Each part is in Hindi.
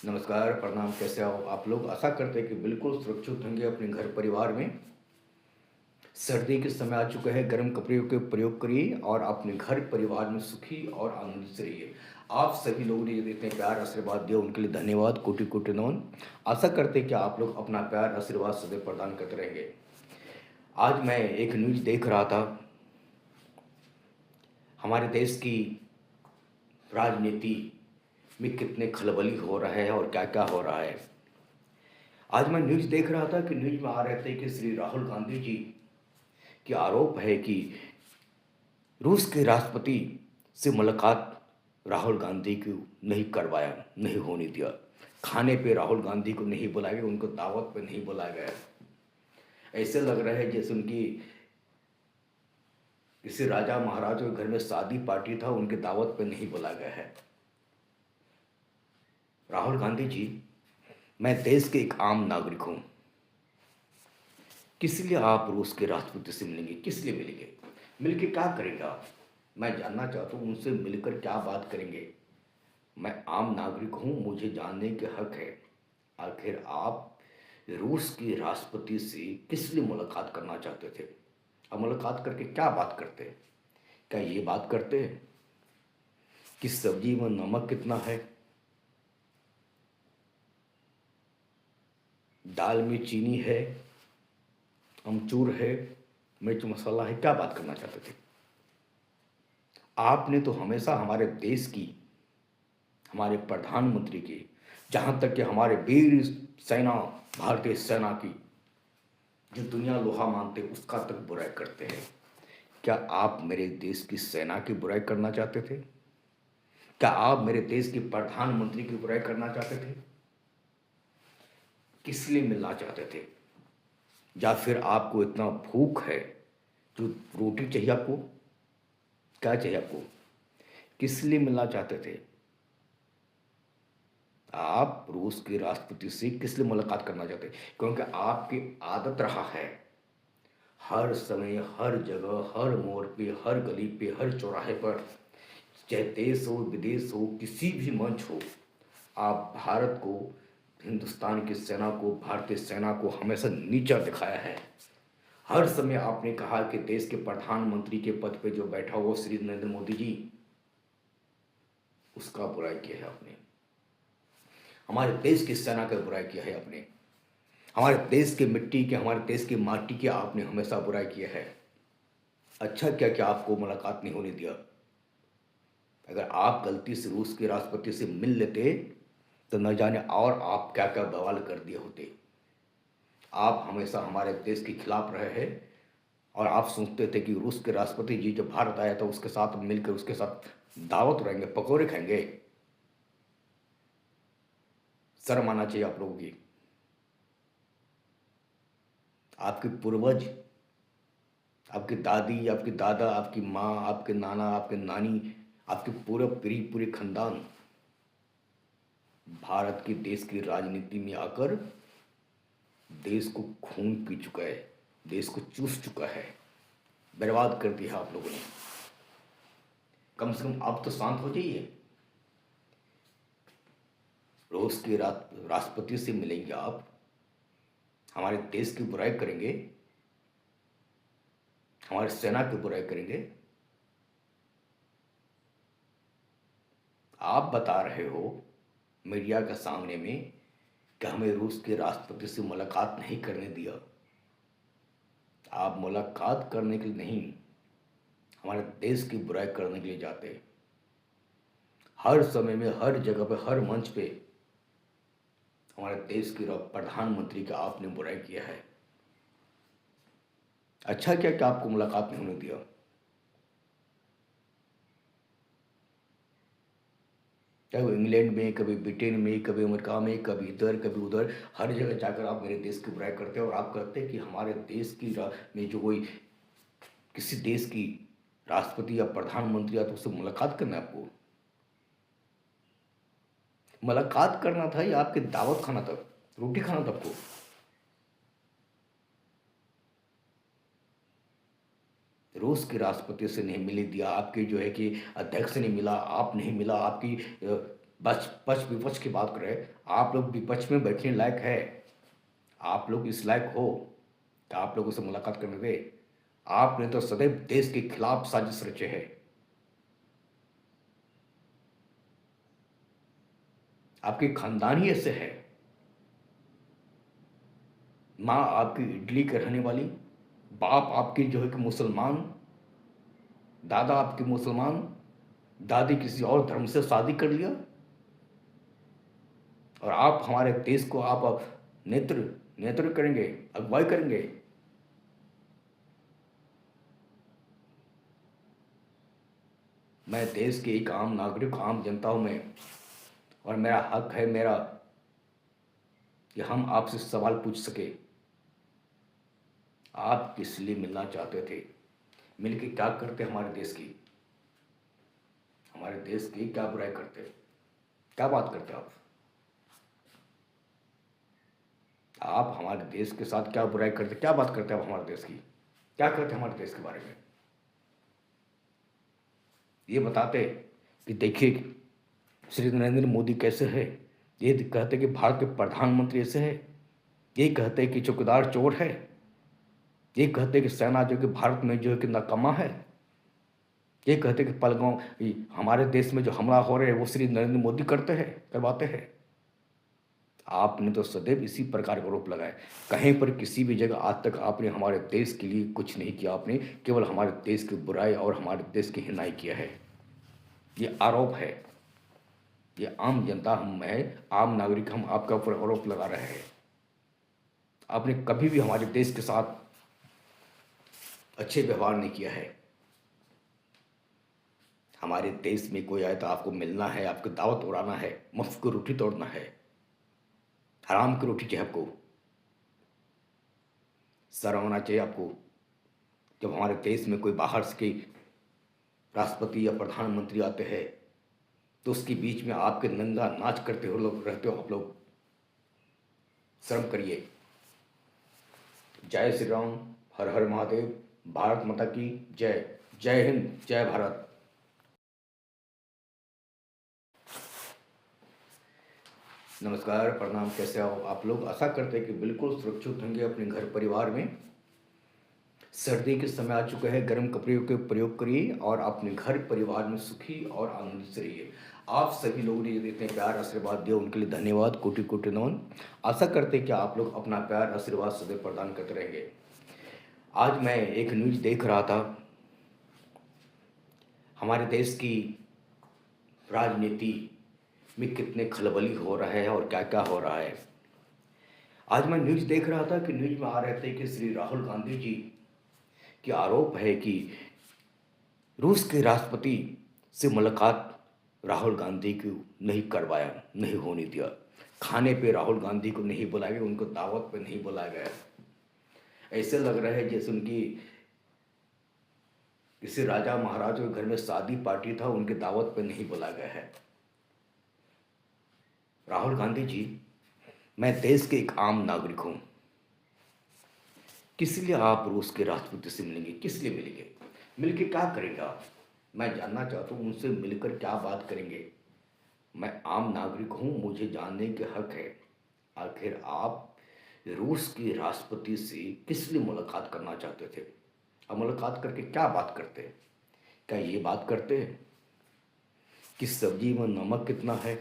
नमस्कार, प्रणाम, कैसे हो आप लोग? आशा करते हैं कि बिल्कुल सुरक्षित होंगे अपने घर परिवार में। सर्दी के समय आ चुका है, गर्म कपड़ों के प्रयोग करिए और अपने घर परिवार में सुखी और आनंदित से रहिए। आप सभी लोगों ने जो इतने प्यार आशीर्वाद दिया उनके लिए धन्यवाद, कोटि-कोटि नमन। आशा करते हैं कि आप लोग अपना प्यार आशीर्वाद सदैव प्रदान करते रहेंगे। आज मैं एक न्यूज़ देख रहा था, हमारे देश की राजनीति में कितने खलबली हो रहा है और क्या-क्या हो रहा है। आज मैं न्यूज़ देख रहा था कि न्यूज़ में आ रहे थे कि श्री राहुल गांधी जी के आरोप है कि रूस के राष्ट्रपति से मुलाकात राहुल गांधी को नहीं करवाया, नहीं होने दिया। खाने पे राहुल गांधी को नहीं बुलाया गया, उनको दावत पे नहीं बुलाया गया। ऐसे लग रहा है जैसे उनकी किसी राजा महाराज के घर में शादी पार्टी था, उनकी दावत पे नहीं बुलाया गया है। राहुल गांधी जी, मैं देश के एक आम नागरिक हूँ। किस लिए आप रूस के राष्ट्रपति से मिलेंगे? किस लिए मिलेंगे? मिलके क्या करेंगे आप? मैं जानना चाहता हूँ उनसे मिलकर क्या बात करेंगे? मैं आम नागरिक हूँ, मुझे जानने के हक है। आखिर आप रूस के राष्ट्रपति से किस लिए मुलाकात करना चाहते थे? अब मुलाकात करके क्या बात करते? क्या ये बात करते कि सब्जी में नमक कितना है, दाल में चीनी है, अमचूर है, मिर्च मसाला है? क्या बात करना चाहते थे? आपने तो हमेशा हमारे देश की, हमारे प्रधानमंत्री की, जहाँ तक कि हमारे वीर सेना, भारतीय सेना की, जो दुनिया लोहा मानते उसका तक बुराई करते हैं। क्या आप मेरे देश की सेना की बुराई करना चाहते थे? क्या आप मेरे देश के प्रधानमंत्री की बुराई करना चाहते थे? किस लिए मिलना चाहते थे? या फिर आपको इतना भूख है, जो रोटी चाहिए आपको? क्या चाहिए आपको? किस लिए मिलना चाहते थे? आप रूस के राष्ट्रपति से किस लिए मुलाकात करना चाहते? क्योंकि आपकी आदत रहा है, हर समय, हर जगह, हर मोड़ पे, हर गली पे, हर चौराहे पर, चाहे देश हो, विदेश हो, किसी भी मंच हो, आप भारत को, हिंदुस्तान की सेना को, भारतीय सेना को हमेशा नीचा दिखाया है। हर समय आपने कहा कि देश के प्रधानमंत्री के पद पे जो बैठा हुआ श्री नरेंद्र मोदी जी, उसका बुराई किया है आपने। हमारे देश की सेना का बुराई किया है आपने। हमारे देश की मिट्टी के, हमारे देश की माटी की आपने हमेशा बुराई किया है। अच्छा क्या क्या आपको मुलाकात नहीं होने दिया? अगर आप गलती से रूस के राष्ट्रपति से मिल लेते तो न जाने और आप क्या क्या बवाल कर दिए होते। आप हमेशा हमारे देश के खिलाफ रहे हैं और आप सोचते थे कि रूस के राष्ट्रपति जी जब भारत आया था उसके साथ मिलकर उसके साथ दावत रहेंगे, पकौड़े खाएंगे। शर्म आना चाहिए आप लोगों की। आपके पूर्वज, आपकी दादी, आपके दादा, आपकी माँ, आपके नाना, आपके नानी, आपके पूरे पीढ़ी, पूरे खानदान भारत के देश की राजनीति में आकर देश को खून पी चुका है, देश को चूस चुका है, बर्बाद कर दिया आप लोगों ने। कम से कम अब तो शांत हो जाइए। रूस के राष्ट्रपति से मिलेंगे आप, हमारे देश की बुराई करेंगे, हमारी सेना की बुराई करेंगे। आप बता रहे हो मीडिया के सामने में कि हमें रूस के राष्ट्रपति से मुलाकात नहीं करने दिया। आप मुलाकात करने के लिए नहीं, हमारे देश की बुराई करने के लिए जाते हैं। हर समय में, हर जगह पे, हर मंच पे हमारे देश के प्रधानमंत्री का आपने बुराई किया है। अच्छा क्या कि आपको मुलाकात नहीं होने दिया? चाहे वो इंग्लैंड में, कभी ब्रिटेन में, कभी अमेरिका में, कभी इधर, कभी उधर, हर जगह जाकर आप मेरे देश की बुराई करते हैं और आप कहते हैं कि हमारे देश की में जो कोई किसी देश की राष्ट्रपति या प्रधानमंत्री या तो उससे मुलाकात करना है आपको। मुलाकात करना था या आपकी दावत खाना था, रोटी खाना था आपको? रूस के राष्ट्रपति से नहीं मिलने दिया, आपके जो है कि अध्यक्ष ने मिला, आप नहीं मिला, आपकी बस पक्ष विपक्ष की बात करें, आप लोग विपक्ष में बैठने लायक है? आप लोग इस लायक हो कि आप लोगों से मुलाकात करने दे? आपने तो सदैव देश के खिलाफ साजिश रचे है। आपके खानदान ही ऐसे है। माँ आपकी इटली के रहने वाली, बाप आपकी जो है कि मुसलमान, दादा आपके मुसलमान, दादी किसी और धर्म से शादी कर लिया, और आप हमारे देश को आप अब नेत्र नेतृत्व करेंगे, अगुवाई करेंगे। मैं देश के एक आम नागरिक, आम जनता हूं मैं, और मेरा हक है मेरा कि हम आपसे सवाल पूछ सके। आप किस लिए मिलना चाहते थे? मिलके क्या करते हमारे देश की? हमारे देश की क्या बुराई करते? क्या बात करते आप? आप हमारे देश के साथ क्या बुराई करते, क्या बात करते आप हमारे देश की? क्या करते हमारे देश के बारे में? ये बताते कि देखिए श्री नरेंद्र मोदी कैसे है, ये कहते कि भारत के प्रधानमंत्री ऐसे है, ये कहते कि चौकीदार चोर है, ये कहते कि सेना जो कि भारत में जो है कि नाकामा है, ये कहते कि पहलगाम हमारे देश में जो हमला हो रहे हैं वो श्री नरेंद्र मोदी करते हैं, करवाते हैं। आपने तो सदैव इसी प्रकार का आरोप लगाए। कहीं पर किसी भी जगह आज तक आपने हमारे देश के लिए कुछ नहीं किया। आपने केवल हमारे देश की बुराई और हमारे देश की हिनाई किया है। ये आरोप है। ये आम जनता, हम है आम नागरिक, हम आपके ऊपर आरोप लगा रहे हैं। आपने कभी भी हमारे देश के साथ अच्छे व्यवहार नहीं किया है। हमारे देश में कोई आए तो आपको मिलना है, आपको दावत उड़ाना है, मुफ्त की रोटी तोड़ना है, हराम की रोटी चाहिए आपको। शर्म होना चाहिए आपको। जब हमारे देश में कोई बाहर से राष्ट्रपति या प्रधानमंत्री आते हैं तो उसके बीच में आपके नंगा नाच करते हो लोग रहते हो आप लोग। शर्म करिए। जय श्री राम, हर हर महादेव, भारत माता की जय। जय हिंद, जय भारत। नमस्कार, प्रणाम। कैसे हो आप लोग? आशा करते हैं कि बिल्कुल सुरक्षित होंगे अपने घर परिवार में। सर्दी के समय आ चुका है, गर्म कपड़े के प्रयोग करिए और अपने घर परिवार में सुखी और आनंदित से रहिए। आप सभी लोगों ने जो इतने प्यार आशीर्वाद दिया उनके लिए धन्यवाद, कोटि कोटि नमन। आशा करते हैं कि आप लोग अपना प्यार आशीर्वाद सदैव प्रदान करते रहेंगे। आज मैं एक न्यूज देख रहा था, हमारे देश की राजनीति में कितने खलबली हो रहा है और क्या क्या हो रहा है। आज मैं न्यूज देख रहा था कि न्यूज में आ रहे थे कि श्री राहुल गांधी जी की आरोप है कि रूस के राष्ट्रपति से मुलाकात राहुल गांधी को नहीं करवाया, नहीं होने दिया। खाने पे राहुल गांधी को नहीं बुलाया गया, उनको दावत पे नहीं बुलाया गया। ऐसे लग रहा है जैसे उनकी किसी राजा महाराज के घर में शादी पार्टी था, उनकी दावत पे नहीं बुलाया गया है। राहुल गांधी जी, मैं देश के एक आम नागरिक हूं। किस लिए आप रूस के राष्ट्रपति से मिलेंगे? किस लिए मिलेंगे? मिलके क्या करेंगे आप? मैं जानना चाहता हूँ उनसे मिलकर क्या बात करेंगे। मैं आम नागरिक हूँ, मुझे जानने के हक है। आखिर आप रूस के राष्ट्रपति से किस लिए मुलाकात करना चाहते थे? अब मुलाकात करके क्या बात करते? क्या ये बात करते कि सब्जी में नमक कितना है,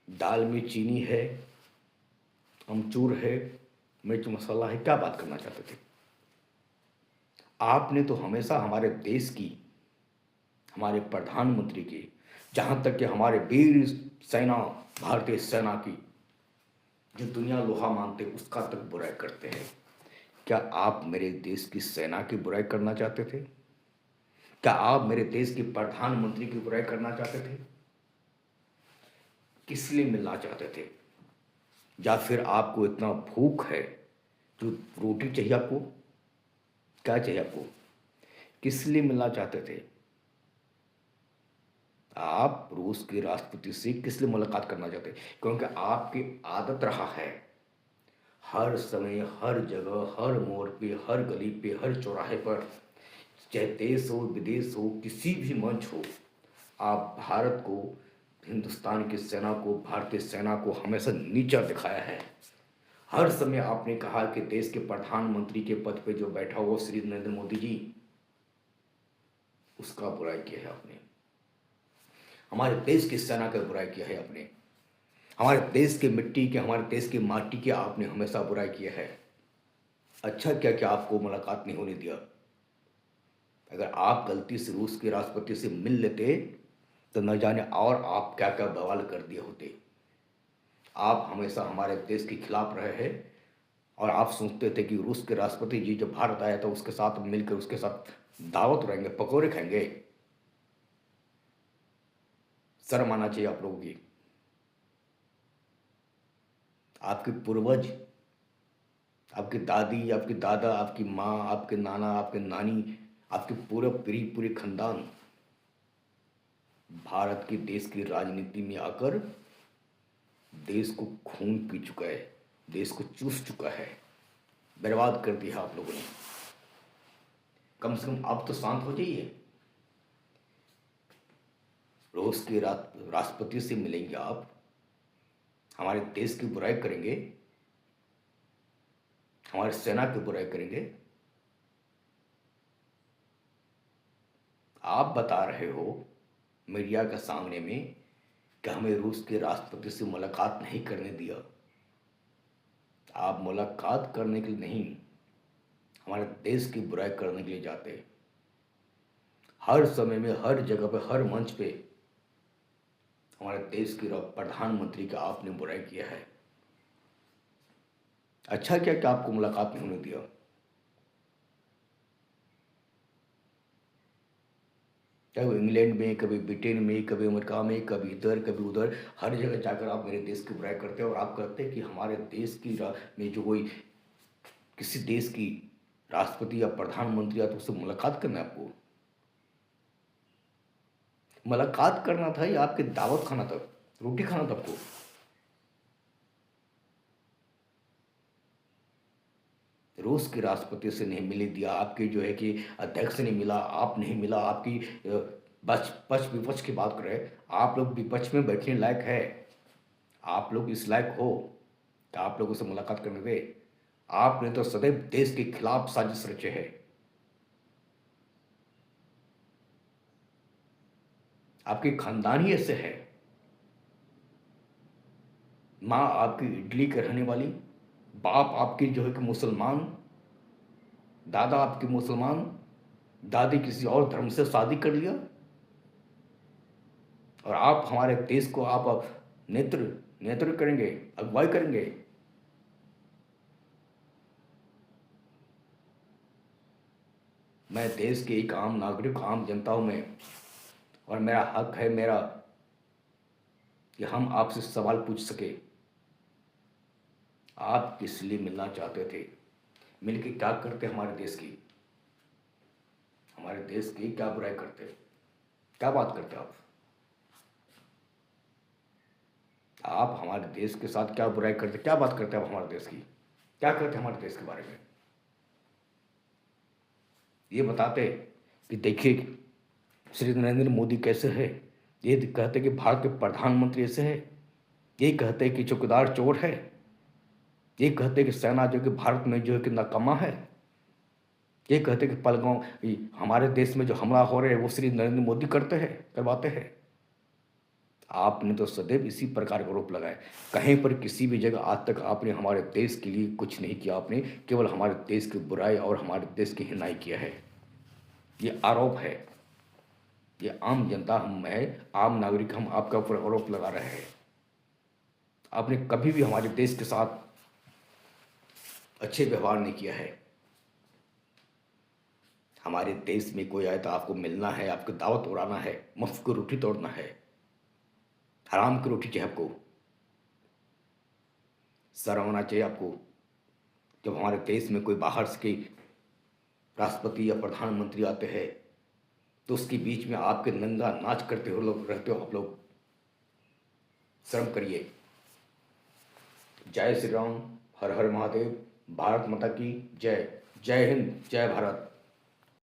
दाल में चीनी है, अमचूर है, मिर्च मसाला है? क्या बात करना चाहते थे? आपने तो हमेशा हमारे देश की, हमारे प्रधानमंत्री की, जहाँ तक कि हमारे वीर सेना, भारतीय सेना की जो दुनिया लोहा मानते उसका तक बुराई करते हैं। क्या आप मेरे देश की सेना की बुराई करना चाहते थे? क्या आप मेरे देश के प्रधानमंत्री की बुराई करना चाहते थे? किस लिए मिलना चाहते थे? या फिर आपको इतना भूख है जो रोटी चाहिए आपको? क्या चाहिए आपको? किस लिए मिलना चाहते थे? आप रूस के राष्ट्रपति से किस लिए मुलाकात करना चाहते? क्योंकि आपकी आदत रहा है हर समय, हर जगह, हर मोड़ पे, हर गली पे, हर चौराहे पर चाहे देश हो विदेश हो किसी भी मंच हो, आप भारत को, हिंदुस्तान की सेना को, भारतीय सेना को हमेशा नीचा दिखाया है। हर समय आपने कहा कि देश के प्रधानमंत्री के पद पे जो बैठा हुआ श्री नरेंद्र मोदी जी, उसका बुराई किया है आपने। हमारे देश की सेना का बुराई किया है आपने। हमारे देश की मिट्टी के, हमारे देश की माटी की आपने हमेशा बुराई किया है। अच्छा क्या क्या आपको मुलाकात नहीं होने दिया। अगर आप गलती से रूस के राष्ट्रपति से मिल लेते तो न जाने और आप क्या क्या बवाल कर दिए होते। आप हमेशा हमारे देश के खिलाफ रहे हैं और आप सोचते थे कि रूस के राष्ट्रपति जी जब भारत आया था उसके साथ मिलकर उसके साथ दावत रहेंगे, पकौड़े खाएंगे। शर्म आना चाहिए आप लोगों की। आपके पूर्वज, आपकी दादी, आपके दादा, आपकी माँ, आपके नाना, आपके नानी, आपके पूरे पूरी खानदान भारत के देश की राजनीति में आकर देश को खून पी चुका है, देश को चूस चुका है, बर्बाद कर दिया आप लोगों ने। कम से कम आप तो शांत हो जाइए। रूस के राष्ट्रपति से मिलेंगे आप, हमारे देश की बुराई करेंगे, हमारी सेना की बुराई करेंगे। आप बता रहे हो मीडिया के सामने में कि हमें रूस के राष्ट्रपति से मुलाकात नहीं करने दिया। आप मुलाकात करने के लिए नहीं, हमारे देश की बुराई करने के लिए जाते। हर समय में, हर जगह पे, हर मंच पे हमारे देश के प्रधानमंत्री का आपने बुराई किया है। अच्छा क्या क्या आपको मुलाकात नहीं होने दिया। चाहे वो इंग्लैंड में, कभी ब्रिटेन में, कभी अमेरिका में, कभी इधर कभी उधर, हर जगह जाकर आप मेरे देश की बुराई करते हैं। और आप कहते हैं कि हमारे देश की में जो कोई किसी देश की राष्ट्रपति या प्रधानमंत्री या तो उससे मुलाकात करना है आपको। मुलाकात करना था या आपके दावत खाना था, रोटी खाना था आपको। रूस के राष्ट्रपति से नहीं मिलने दिया, आपके जो है कि अध्यक्ष ने मिला, आप नहीं मिला। आपकी पक्ष विपक्ष की बात करें, आप लोग विपक्ष में बैठने लायक है, आप लोग इस लायक हो कि आप लोगों से मुलाकात करने दे। आपने तो सदैव देश के खिलाफ साजिश रचे है। आपके खानदान ही ऐसे है। माँ आपकी इटली के रहने वाली, बाप आपकी जो है कि मुसलमान, दादा आपके मुसलमान, दादी किसी और धर्म से शादी कर लिया, और आप हमारे देश को आप नेत्र नेत्र करेंगे, अगुवाई करेंगे। मैं देश के एक आम नागरिक, आम जनता हूं मैं, और मेरा हक है मेरा कि हम आपसे सवाल पूछ सके। आप किस लिए मिलना चाहते थे, मिलके क्या करते हमारे देश की, हमारे देश की क्या बुराई करते, क्या बात करते आप हमारे देश के साथ क्या बुराई करते, क्या बात करते आप हमारे देश की, क्या करते हमारे देश के बारे में। ये बताते कि देखिए श्री नरेंद्र मोदी कैसे है, ये कहते कि भारत के प्रधानमंत्री ऐसे है, ये कहते कि चौकीदार चोर है, ये कहते कि सेना जो कि भारत में जो है कि नाकामा है, ये कहते कि पहलगांव हमारे देश में जो हमला हो रहे हैं वो श्री नरेंद्र मोदी करते हैं, करवाते हैं। आपने तो सदैव इसी प्रकार का आरोप लगाए। कहीं पर किसी भी जगह आज तक आपने हमारे देश के लिए कुछ नहीं किया, आपने केवल हमारे देश की बुराई और हमारे देश की हिनाई किया है। ये आरोप है, ये आम जनता, हम है आम नागरिक, हम आपके ऊपर आरोप लगा रहे हैं। आपने कभी भी हमारे देश के साथ अच्छे व्यवहार नहीं किया है। हमारे देश में कोई आए तो आपको मिलना है, आपको दावत उड़ाना है, मुफ्त की रोटी तोड़ना है, हराम की रोटी चाहिए आपको। शर्म होना चाहिए आपको। जब हमारे देश में कोई बाहर से के राष्ट्रपति या प्रधानमंत्री आते हैं तो उसके बीच में आपके नंगा नाच करते हो लोग रहते हो आप लोग। शर्म करिए। जय श्री राम, हर हर महादेव, भारत माता की जय। जय हिंद, जय भारत।